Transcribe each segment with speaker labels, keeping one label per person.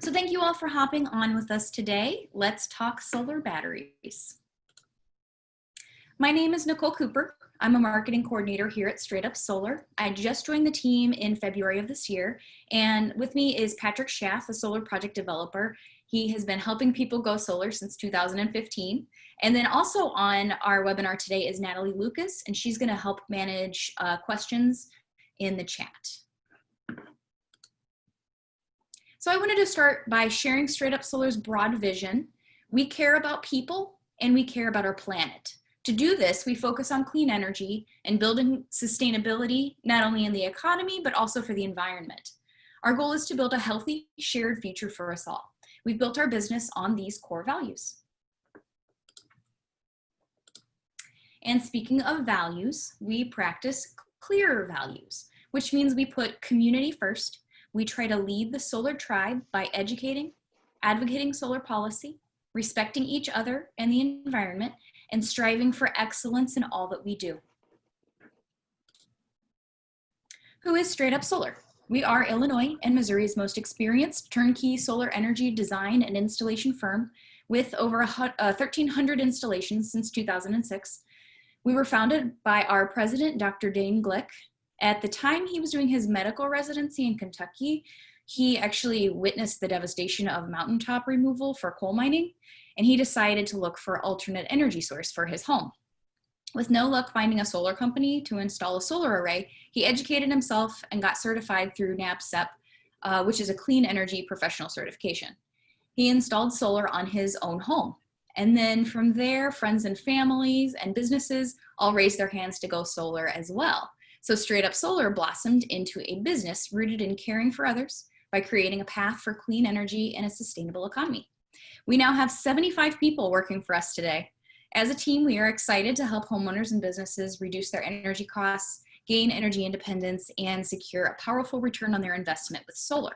Speaker 1: So thank you all for hopping on with us today. Let's talk solar batteries. My name is Nicole Cooper. I'm a marketing coordinator here at Straight Up Solar. I just joined the team in February of this year, and with me is Patrick Schaff, a solar project developer. He has been helping people go solar since 2015. And then also on our webinar today is Natalie Lucas, and she's going to help manage questions in the chat. So I wanted to start by sharing Straight Up Solar's broad vision. We care about people and we care about our planet. To do this, we focus on clean energy and building sustainability, not only in the economy, but also for the environment. Our goal is to build a healthy, shared future for us all. We've built our business on these core values. And speaking of values, we practice clear values, which means we put community first. We try to lead the solar tribe by educating, advocating solar policy, respecting each other and the environment, and striving for excellence in all that we do. Who is Straight Up Solar? We are Illinois and Missouri's most experienced turnkey solar energy design and installation firm with over 1,300 installations since 2006. We were founded by our president, Dr. Dane Glick. At the time he was doing his medical residency in Kentucky, he actually witnessed the devastation of mountaintop removal for coal mining, and he decided to look for alternate energy source for his home. With no luck finding a solar company to install a solar array, he educated himself and got certified through NABCEP, which is a clean energy professional certification. He installed solar on his own home. And then from there, friends and families and businesses all raised their hands to go solar as well. So Straight Up Solar blossomed into a business rooted in caring for others by creating a path for clean energy and a sustainable economy. We now have 75 people working for us today. As a team, we are excited to help homeowners and businesses reduce their energy costs, gain energy independence, and secure a powerful return on their investment with solar.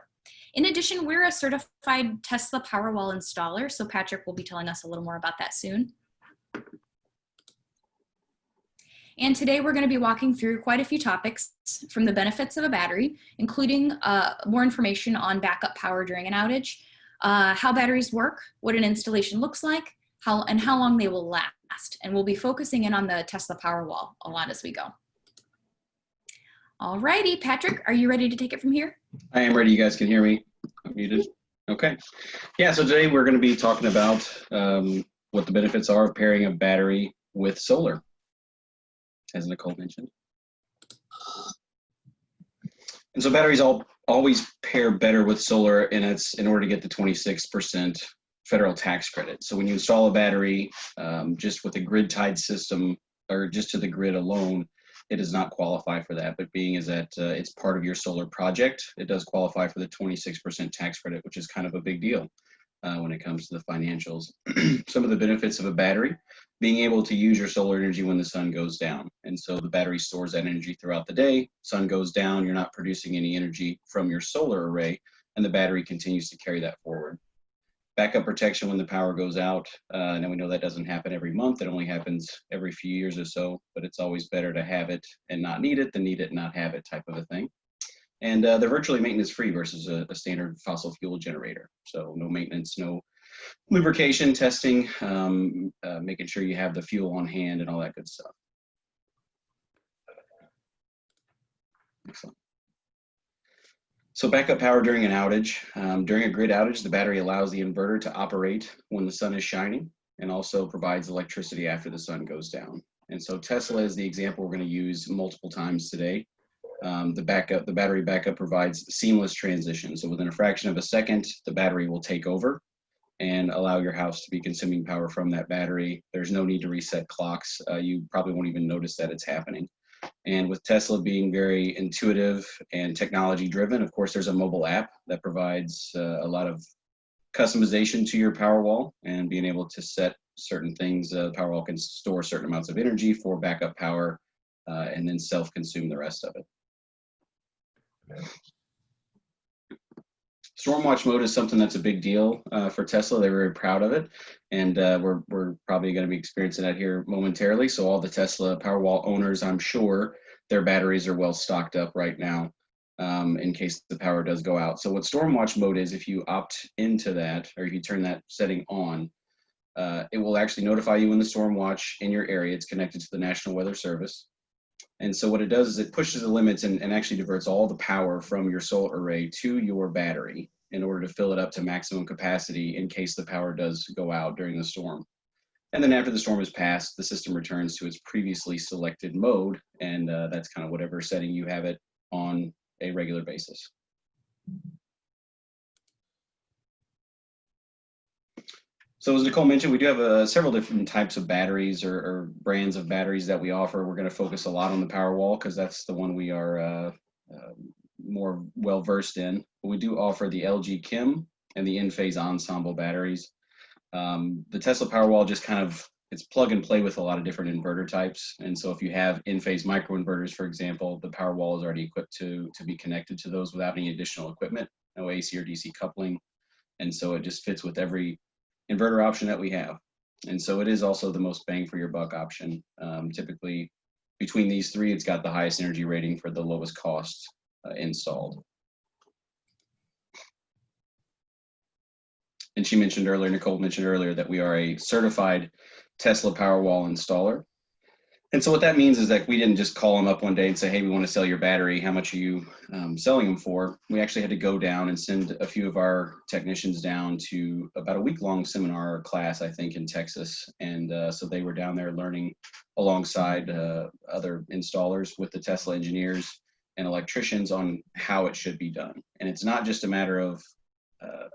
Speaker 1: In addition, we're a certified Tesla Powerwall installer, so Patrick will be telling us a little more about that soon. And today we're going to be walking through quite a few topics from the benefits of a battery, including more information on backup power during an outage, how batteries work, what an installation looks like, how long they will last. And we'll be focusing in on the Tesla Powerwall a lot as we go. All righty, Patrick, are you ready to take it from here?
Speaker 2: I am ready. You guys can hear me? I'm muted. Okay. Yeah, so today we're going to be talking about what the benefits are of pairing a battery with solar, as Nicole mentioned. And so batteries always pair better with solar, and it's in order to get the 26% federal tax credit. So when you install a battery just with a grid tied system or just to the grid alone, it does not qualify for that. But being is that it's part of your solar project, it does qualify for the 26% tax credit, which is kind of a big deal when it comes to the financials. Some of the benefits of a battery: being able to use your solar energy when the sun goes down. And so the battery stores that energy throughout the day. Sun goes down, you're not producing any energy from your solar array, and the battery continues to carry that forward. Backup protection when the power goes out. Now we know that doesn't happen every month. It only happens every few years or so, but it's always better to have it and not need it than need it and not have it type of a thing. And they're virtually maintenance free versus a standard fossil fuel generator. So no maintenance, no lubrication, testing, making sure you have the fuel on hand and all that good stuff. Excellent. So backup power during an outage. During a grid outage, the battery allows the inverter to operate when the sun is shining and also provides electricity after the sun goes down. And so Tesla is the example we're going to use multiple times today. The battery backup provides seamless transition. So within a fraction of a second, the battery will take over and allow your house to be consuming power from that battery. There's no need to reset clocks. You probably won't even notice that it's happening. And with Tesla being very intuitive and technology driven, of course, there's a mobile app that provides a lot of customization to your Powerwall and being able to set certain things. Powerwall can store certain amounts of energy for backup power and then self-consume the rest of it. Stormwatch mode is something that's a big deal for Tesla. They're very proud of it, and we're probably going to be experiencing that here momentarily. So all the Tesla Powerwall owners, I'm sure their batteries are well stocked up right now. in case the power does go out. So what storm watch mode is, if you opt into that, or if you turn that setting on, it will actually notify you when the storm watch in your area. It's connected to the National Weather Service. And so what it does is it pushes the limits and actually diverts all the power from your solar array to your battery in order to fill it up to maximum capacity in case the power does go out during the storm. And then after the storm has passed, the system returns to its previously selected mode, and that's kind of whatever setting you have it on a regular basis. So as Nicole mentioned, we do have several different types of batteries or brands of batteries that we offer. We're going to focus a lot on the Powerwall because that's the one we are more well versed in. But we do offer the LG Chem and the Enphase Ensemble batteries. The Tesla Powerwall just kind of, it's plug and play with a lot of different inverter types. And so if you have Enphase microinverters, for example, the Powerwall is already equipped to be connected to those without any additional equipment, no AC or DC coupling. And so it just fits with every inverter option that we have. And so it is also the most bang for your buck option. Typically between these three, it's got the highest energy rating for the lowest cost installed. And she mentioned earlier, Nicole mentioned earlier, that we are a certified Tesla Powerwall installer. And so what that means is that we didn't just call them up one day and say, hey, we want to sell your battery. How much are you selling them for? We actually had to go down and send a few of our technicians down to about a week-long seminar or class, I think, in Texas. And so they were down there learning alongside other installers with the Tesla engineers and electricians on how it should be done. And it's not just a matter of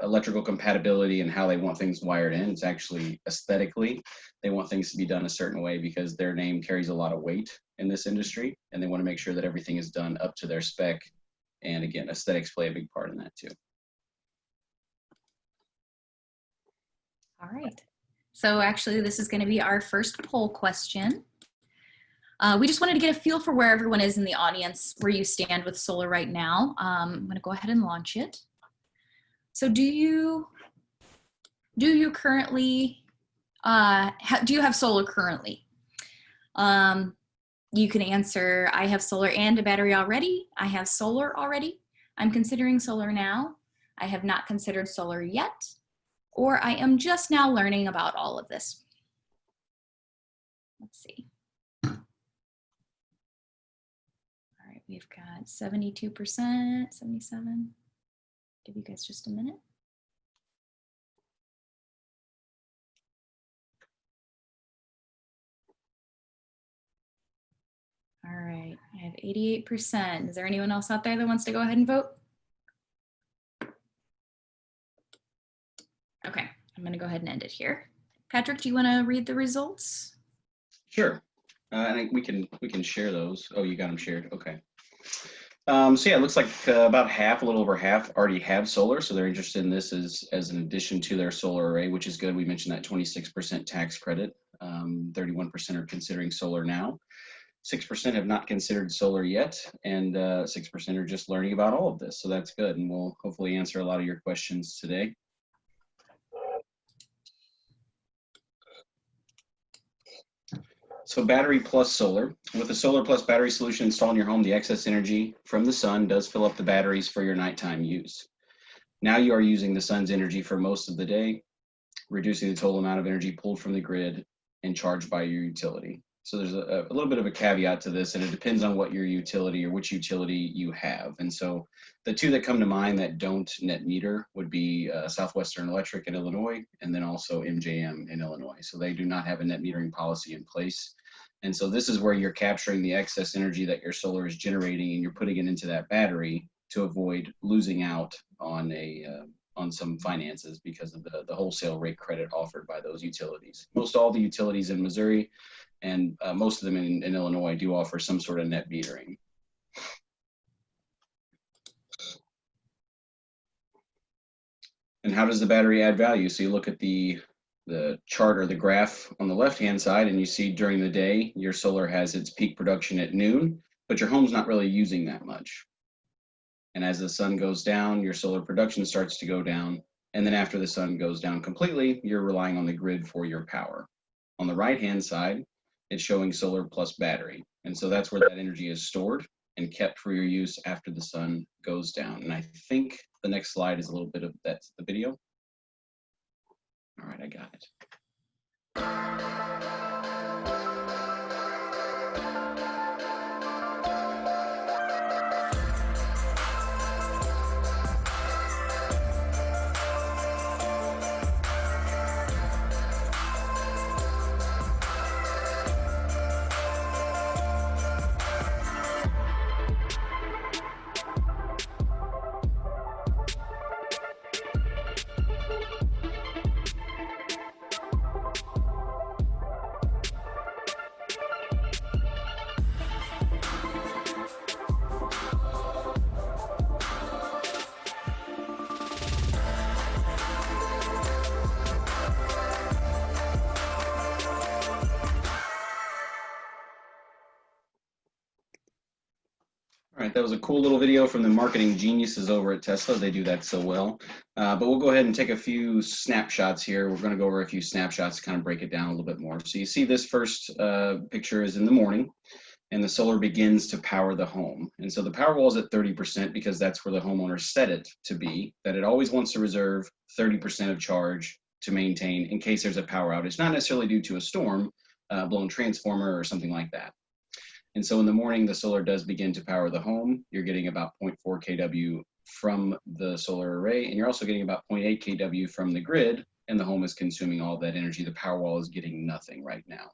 Speaker 2: electrical compatibility and how they want things wired in. It's actually aesthetically, they want things to be done a certain way because their name carries a lot of weight in this industry, and they want to make sure that everything is done up to their spec. And again, aesthetics play a big part in that too.
Speaker 1: All right. So actually, this is going to be our first poll question. We just wanted to get a feel for where everyone is in the audience, where you stand with solar right now. I'm going to go ahead and launch it. So do you currently, do you have solar currently? You can answer, I have solar and a battery already. I have solar already. I'm considering solar now. I have not considered solar yet. Or I am just now learning about all of this. Let's see. All right, we've got 72%, 77. Give you guys just a minute. All right, I have 88%. Is there anyone else out there that wants to go ahead and vote? Okay, I'm gonna go ahead and end it here. Patrick, do you wanna read the results?
Speaker 2: Sure, I think we can share those. Oh, you got them shared, okay. So yeah, it looks like about half, a little over half already have solar. So they're interested in this as an addition to their solar array, which is good. We mentioned that 26% tax credit. 31% are considering solar now. 6% have not considered solar yet. And 6% are just learning about all of this. So that's good. And we'll hopefully answer a lot of your questions today. So battery plus solar. With a solar plus battery solution installed in your home, the excess energy from the sun does fill up the batteries for your nighttime use. Now you are using the sun's energy for most of the day, reducing the total amount of energy pulled from the grid and charged by your utility. So there's a little bit of a caveat to this, and it depends on what your utility or which utility you have. And so the two that come to mind that don't net meter would be Southwestern Electric in Illinois, and then also MJM in Illinois. So they do not have a net metering policy in place. And so this is where you're capturing the excess energy that your solar is generating, and you're putting it into that battery to avoid losing out on some finances because of the wholesale rate credit offered by those utilities. Most all the utilities in Missouri and most of them in Illinois do offer some sort of net metering. And how does the battery add value? So you look at the chart or the graph on the left-hand side, and you see during the day, your solar has its peak production at noon, but your home's not really using that much. And as the sun goes down, your solar production starts to go down. And then after the sun goes down completely, you're relying on the grid for your power. On the right-hand side, it's showing solar plus battery. And so that's where that energy is stored. and kept for your use after the sun goes down. And I think the next slide is a little bit of that's the video. All right, I got it. All right, that was a cool little video from the marketing geniuses over at Tesla. They do that so well. But we'll go ahead and take a few snapshots here. We're going to go over a few snapshots to kind of break it down a little bit more. So you see this first picture is in the morning, and the solar begins to power the home. And so the power wall is at 30% because that's where the homeowner set it to be, that it always wants to reserve 30% of charge to maintain in case there's a power outage, not necessarily due to a storm, blown transformer or something like that. And so in the morning, the solar does begin to power the home. You're getting about 0.4 kW from the solar array, and you're also getting about 0.8 kW from the grid, and the home is consuming all that energy. The power wall is getting nothing right now.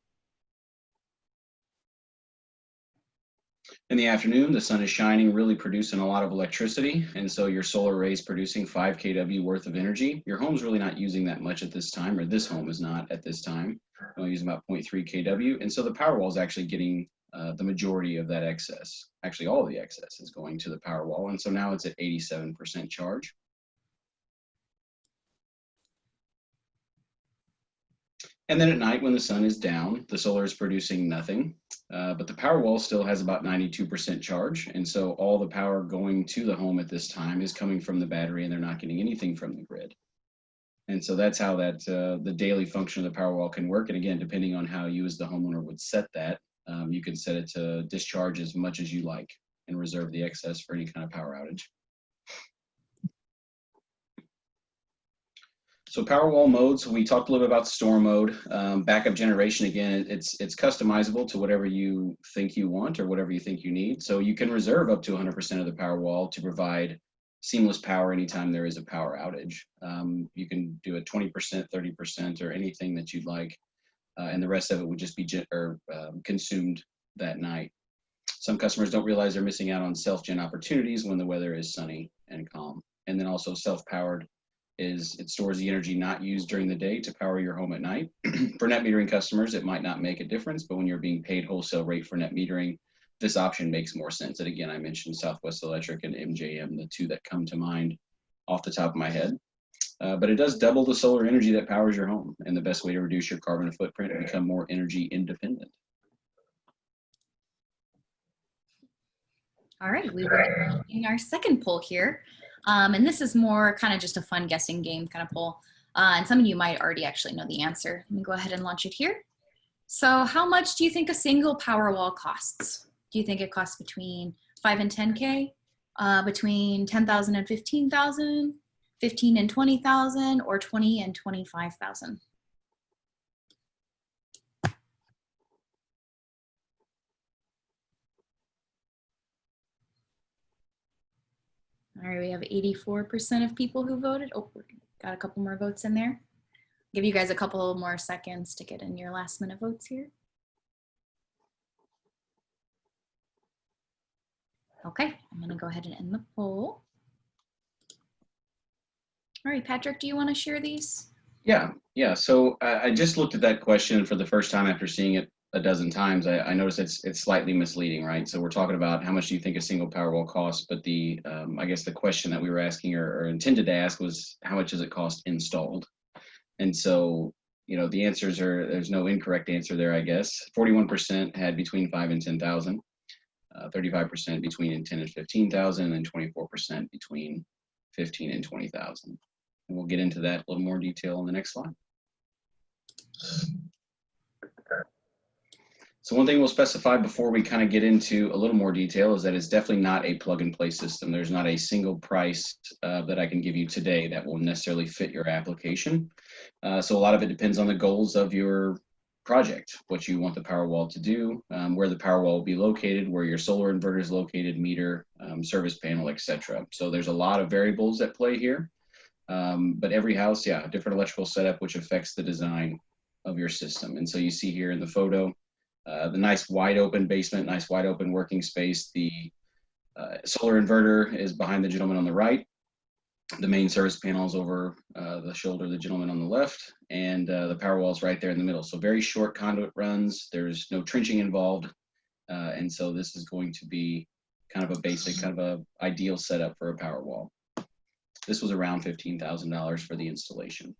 Speaker 2: In the afternoon, the sun is shining, really producing a lot of electricity, and so your solar array is producing 5 kW worth of energy. Your home's really not using that much at this time, or this home is not at this time. Only using about 0.3 kW, and so the power wall is actually getting the majority of that excess. Actually, all of the excess is going to the power wall, and so now it's at 87% charge. And then at night, when the sun is down, the solar is producing nothing, but the power wall still has about 92% charge, and so all the power going to the home at this time is coming from the battery, and they're not getting anything from the grid. And so that's how that the daily function of the power wall can work. And again, depending on how you as the homeowner would set that, you can set it to discharge as much as you like and reserve the excess for any kind of power outage. So power wall modes, we talked a little bit about storm mode. Backup generation, again, it's customizable to whatever you think you want or whatever you think you need. So you can reserve up to 100% of the power wall to provide seamless power anytime there is a power outage. You can do it 20%, 30%, or anything that you'd like. And the rest of it would just be consumed that night. Some customers don't realize they're missing out on self-gen opportunities when the weather is sunny and calm. And then also self-powered is it stores the energy not used during the day to power your home at night. For net metering customers, it might not make a difference, but when you're being paid wholesale rate for net metering, this option makes more sense. And again, I mentioned Southwest Electric and MJM, the two that come to mind off the top of my head. But it does double the solar energy that powers your home, and the best way to reduce your carbon footprint and become more energy independent.
Speaker 1: All right, we are in our second poll here. And this is more kind of just a fun guessing game kind of poll. And some of you might already actually know the answer. Let me go ahead and launch it here. So how much do you think a single power wall costs? Do you think it costs between 5 and 10K, between 10,000 and 15,000, 15 and 20,000, or 20 and 25,000? All right, we have 84% of people who voted. Oh, we got a couple more votes in there. Give you guys a couple more seconds to get in your last minute votes here. Okay, I'm gonna go ahead and end the poll. All right, Patrick, do you wanna share these?
Speaker 2: Yeah. So I just looked at that question for the first time after seeing it a dozen times. I noticed it's slightly misleading, right? So we're talking about how much do you think a single power wall costs, but the I guess the question that we were asking or intended to ask was how much does it cost installed? And so, you know, the answers are, there's no incorrect answer there, I guess. 41% had between 5 and 10,000, 35% between 10 and 15,000, and 24% between 15 and 20,000. And we'll get into that a little more detail in the next slide. So one thing we'll specify before we kind of get into a little more detail is that it's definitely not a plug and play system. There's not a single price that I can give you today that will necessarily fit your application. So a lot of it depends on the goals of your project, what you want the Powerwall to do, where the Powerwall will be located, where your solar inverter is located, meter, service panel, etc. So there's a lot of variables at play here. But every house, yeah, a different electrical setup, which affects the design of your system. And so you see here in the photo, the nice wide open basement, nice wide open working space. The solar inverter is behind the gentleman on the right. The main service panel is over the shoulder of the gentleman on the left, and the Powerwall is right there in the middle. So very short conduit runs. There's no trenching involved. And so this is going to be kind of a basic, kind of a ideal setup for a Powerwall. This was around $15,000 for the installation.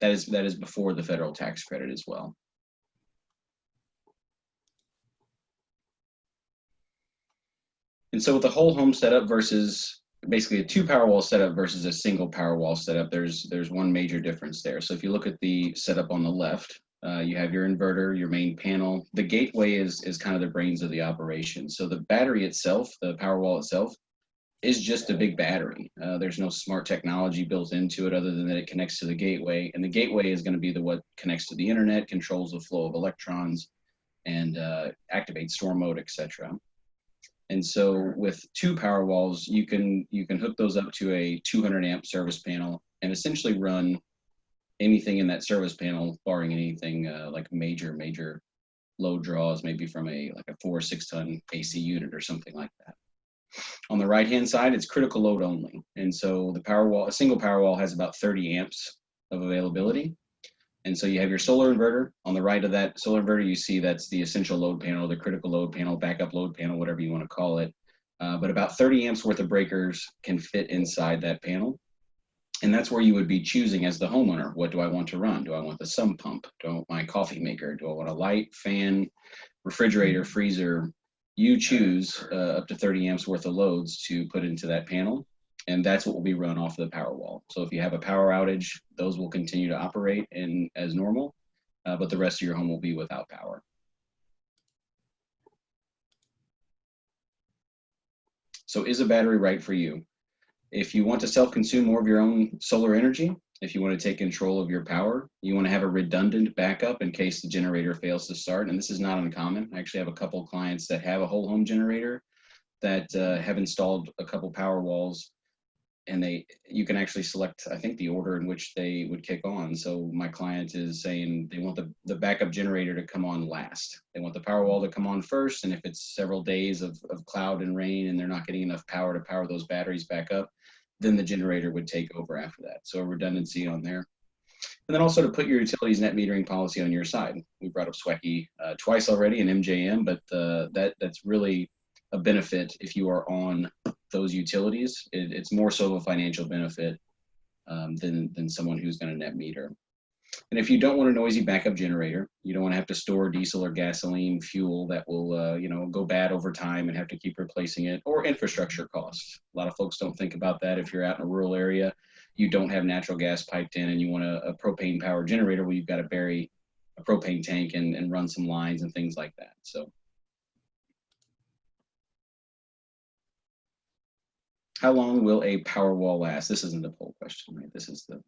Speaker 2: That is before the federal tax credit as well. And so with the whole home setup versus basically a 2 Powerwall setup versus a single Powerwall setup, there's one major difference there. So if you look at the setup on the left, you have your inverter, your main panel. The gateway is kind of the brains of the operation. So the battery itself, the Powerwall itself, is just a big battery. There's no smart technology built into it other than that it connects to the gateway. And the gateway is going to be what connects to the internet, controls the flow of electrons, and activates storm mode, etc. And so with 2 Powerwalls, you can hook those up to a 200 amp service panel and essentially run anything in that service panel, barring anything like major load draws, maybe from a 4 or 6 ton AC unit or something like that. On the right-hand side, it's critical load only. And so the Powerwall, a single Powerwall has about 30 amps of availability. And so you have your solar inverter. On the right of that solar inverter, you see that's the essential load panel, the critical load panel, backup load panel, whatever you want to call it. But about 30 amps worth of breakers can fit inside that panel. And that's where you would be choosing as the homeowner. What do I want to run? Do I want the sump pump? Do I want my coffee maker? Do I want a light, fan, refrigerator, freezer? You choose up to 30 amps worth of loads to put into that panel. And that's what will be run off of the Powerwall. So if you have a power outage, those will continue to operate as normal, but the rest of your home will be without power. So is a battery right for you? If you want to self-consume more of your own solar energy, if you want to take control of your power, you want to have a redundant backup in case the generator fails to start. And this is not uncommon. I actually have a couple of clients that have a whole home generator that have installed a couple Powerwalls, and you can actually select, I think, the order in which they would kick on. So my client is saying they want the backup generator to come on last. They want the Powerwall to come on first, and if it's several days of cloud and rain and they're not getting enough power to power those batteries back up, then the generator would take over after that. So a redundancy on there. And then also to put your utilities net metering policy on your side. We brought up SWECI twice already in MJM, but that's really a benefit if you are on those utilities. It's more so of a financial benefit than someone who's going to net meter. And if you don't want a noisy backup generator, you don't want to have to store diesel or gasoline fuel that will go bad over time and have to keep replacing it, or infrastructure costs. A lot of folks don't think about that. If you're out in a rural area, you don't have natural gas piped in and you want a propane power generator, where you've got to bury a propane tank and run some lines and things like that. So how long will a Powerwall last? This isn't a poll question, right? This is the,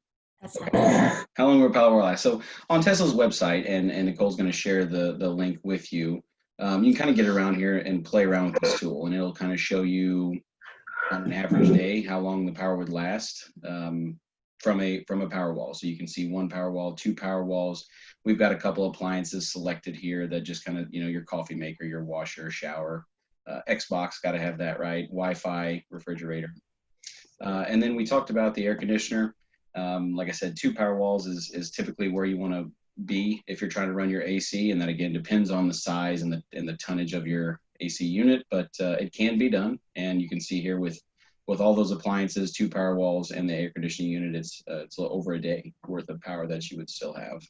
Speaker 2: okay. How long will a Powerwall last? So on Tesla's website, and Nicole's going to share the link with you, you can kind of get around here and play around with this tool, and it'll kind of show you on an average day how long the power would last from a Powerwall. So you can see 1 Powerwall, 2 Powerwalls. We've got a couple appliances selected here that just kind of, your coffee maker, your washer, shower, Xbox, got to have that, right? Wi-Fi, refrigerator. And then we talked about the air conditioner. Like I said, 2 Powerwalls is typically where you want to be if you're trying to run your AC, and that again depends on the size and the tonnage of your AC unit, but it can be done. And you can see here with all those appliances, 2 Powerwalls, and the air conditioning unit, it's over a day worth of power that you would still have.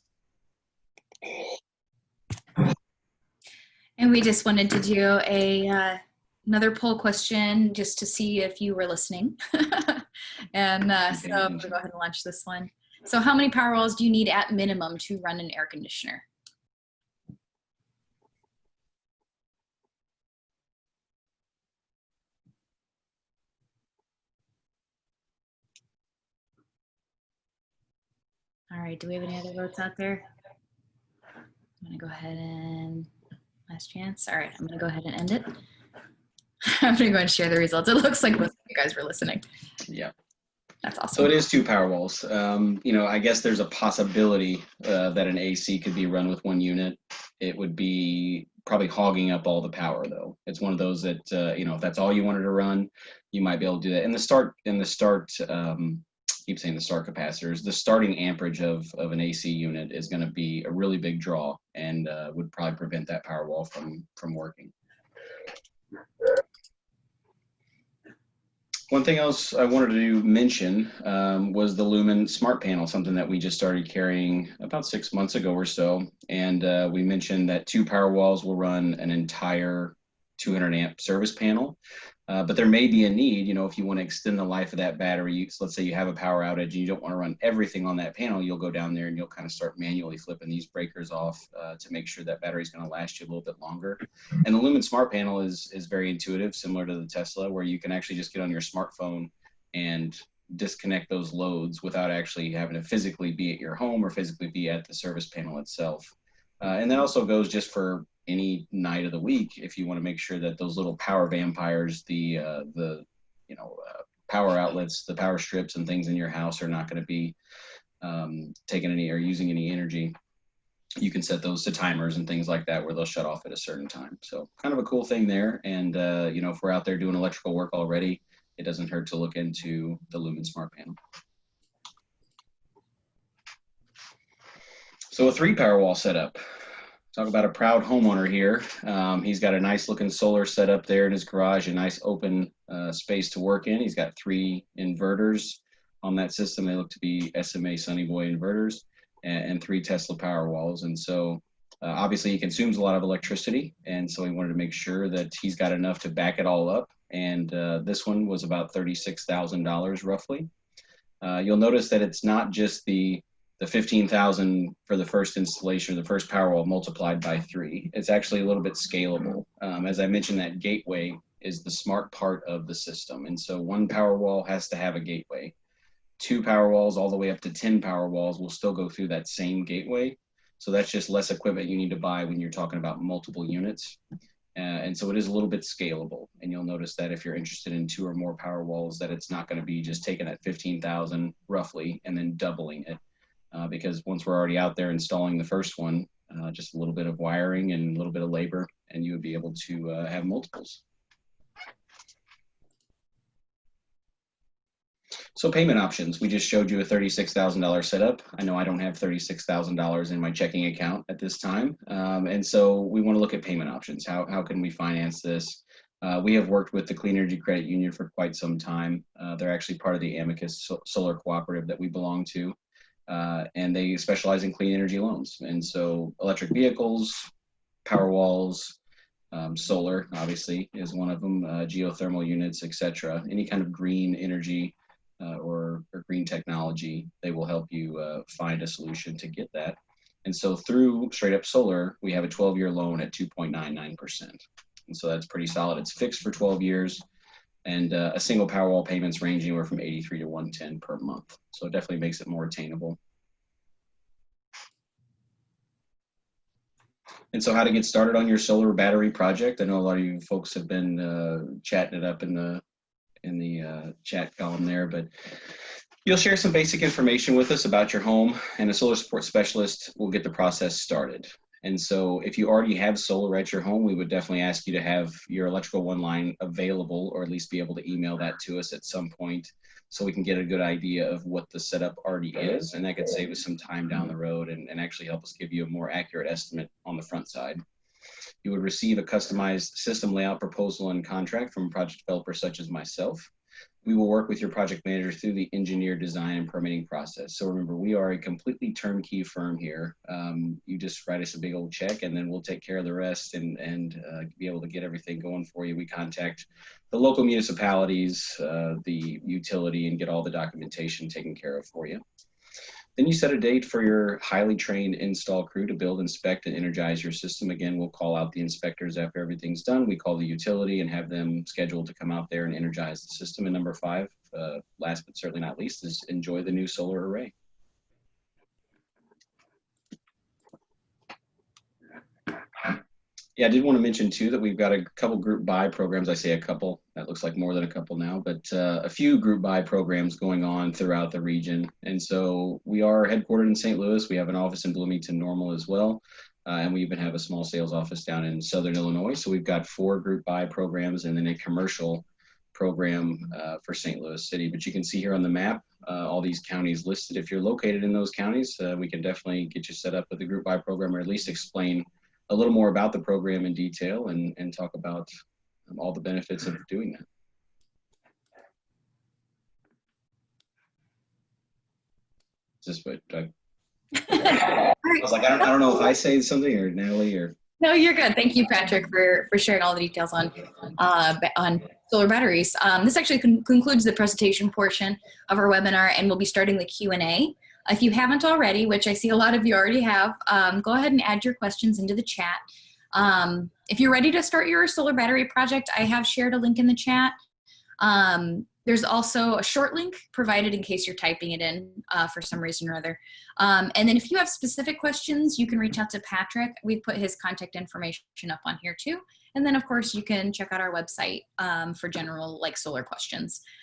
Speaker 1: And we just wanted to do another poll question just to see if you were listening. And so we'll go ahead and launch this one. So how many Powerwalls do you need at minimum to run an air conditioner? All right, do we have any other votes out there? I'm gonna go ahead and, last chance. All right, I'm gonna go ahead and end it. I'm gonna go and share the results. It looks like most of you guys were listening.
Speaker 2: Yeah.
Speaker 1: That's
Speaker 2: So
Speaker 1: awesome.
Speaker 2: it is 2 Powerwalls. I guess there's a possibility that an AC could be run with 1 unit. It would be probably hogging up all the power, though. It's one of those that if that's all you wanted to run, you might be able to do that. And keep saying the start capacitors. The starting amperage of an AC unit is going to be a really big draw, and would probably prevent that Powerwall from working. One thing else I wanted to mention was the Lumen Smart Panel, something that we just started carrying about 6 months ago or so. And we mentioned that 2 Powerwalls will run an entire 200 amp service panel. But there may be a need, if you want to extend the life of that battery. So let's say you have a power outage and you don't want to run everything on that panel, you'll go down there and you'll kind of start manually flipping these breakers off to make sure that battery is going to last you a little bit longer. And the Lumen Smart Panel is very intuitive, similar to the Tesla, where you can actually just get on your smartphone and disconnect those loads without actually having to physically be at your home or physically be at the service panel itself. And that also goes just for any night of the week if you want to make sure that those little power vampires, the power outlets, the power strips and things in your house are not going to be taking any or using any energy. You can set those to timers and things like that where they'll shut off at a certain time. So kind of a cool thing there. And if we're out there doing electrical work already, it doesn't hurt to look into the Lumen Smart Panel. So a 3 Powerwall setup. Talk about a proud homeowner here. He's got a nice looking solar setup there in his garage, a nice open space to work in. He's got 3 inverters on that system. They look to be SMA Sunny Boy inverters and 3 Tesla Powerwalls. And so obviously he consumes a lot of electricity. And so he wanted to make sure that he's got enough to back it all up. And this one was about $36,000 roughly. You'll notice that it's not just the 15,000 for the first installation, the first Powerwall multiplied by 3. It's actually a little bit scalable. As I mentioned, that gateway is the smart part of the system. And so 1 Powerwall has to have a gateway. 2 Powerwalls all the way up to 10 Powerwalls will still go through that same gateway. So that's just less equipment you need to buy when you're talking about multiple units. And so it is a little bit scalable. And you'll notice that if you're interested in 2 or more Powerwalls, that it's not going to be just taking that 15,000 roughly and then doubling it. Because once we're already out there installing the first one, just a little bit of wiring and a little bit of labor, and you would be able to have multiples. So payment options, we just showed you a $36,000 setup. I know I don't have $36,000 in my checking account at this time. And so we want to look at payment options. How can we finance this? We have worked with the Clean Energy Credit Union for quite some time. They're actually part of the Amicus Solar Cooperative that we belong to. And they specialize in clean energy loans. And so electric vehicles, Powerwalls, solar obviously is one of them, geothermal units, etc. Any kind of green energy or green technology, they will help you find a solution to get that. And so through Straight Up Solar, we have a 12-year loan at 2.99%. And so that's pretty solid. It's fixed for 12 years. And a single Powerwall payments range anywhere from $83 to $110 per month. So it definitely makes it more attainable. And so how to get started on your solar battery project. I know a lot of you folks have been chatting it up in the chat column there, but you'll share some basic information with us about your home, and a solar support specialist will get the process started. And so if you already have solar at your home, we would definitely ask you to have your Electrical One line available, or at least be able to email that to us at some point so we can get a good idea of what the setup already is. And that could save us some time down the road and actually help us give you a more accurate estimate on the front side. You would receive a customized system layout proposal and contract from a project developer such as myself. We will work with your project manager through the engineer, design, and permitting process. So remember, we are a completely turnkey firm here. You just write us a big old check, and then we'll take care of the rest and be able to get everything going for you. We contact the local municipalities, the utility, and get all the documentation taken care of for you. Then you set a date for your highly trained install crew to build, inspect, and energize your system. Again, we'll call out the inspectors after everything's done. We call the utility and have them scheduled to come out there and energize the system. And number 5, last but certainly not least, is enjoy the new solar array. Yeah, I did want to mention too that we've got a couple group buy programs. I say a couple, that looks like more than a couple now, but a few group buy programs going on throughout the region. And so we are headquartered in St. Louis. We have an office in Bloomington Normal as well. And we even have a small sales office down in Southern Illinois. So we've got 4 group buy programs and then a commercial program for St. Louis City. But you can see here on the map, all these counties listed. If you're located in those counties, we can definitely get you set up with a group buy program, or at least explain a little more about the program in detail and talk about all the benefits of doing that. Is this what I was like, I don't know if I say something or Natalie or.
Speaker 1: No, you're good. Thank you, Patrick, for sharing all the details on solar batteries. This actually concludes the presentation portion of our webinar, and we'll be starting the Q&A. If you haven't already, which I see a lot of you already have, go ahead and add your questions into the chat. If you're ready to start your solar battery project, I have shared a link in the chat. There's also a short link provided in case you're typing it in for some reason or other. And then if you have specific questions, you can reach out to Patrick. We've put his contact information up on here too. And then of course you can check out our website for general like solar questions.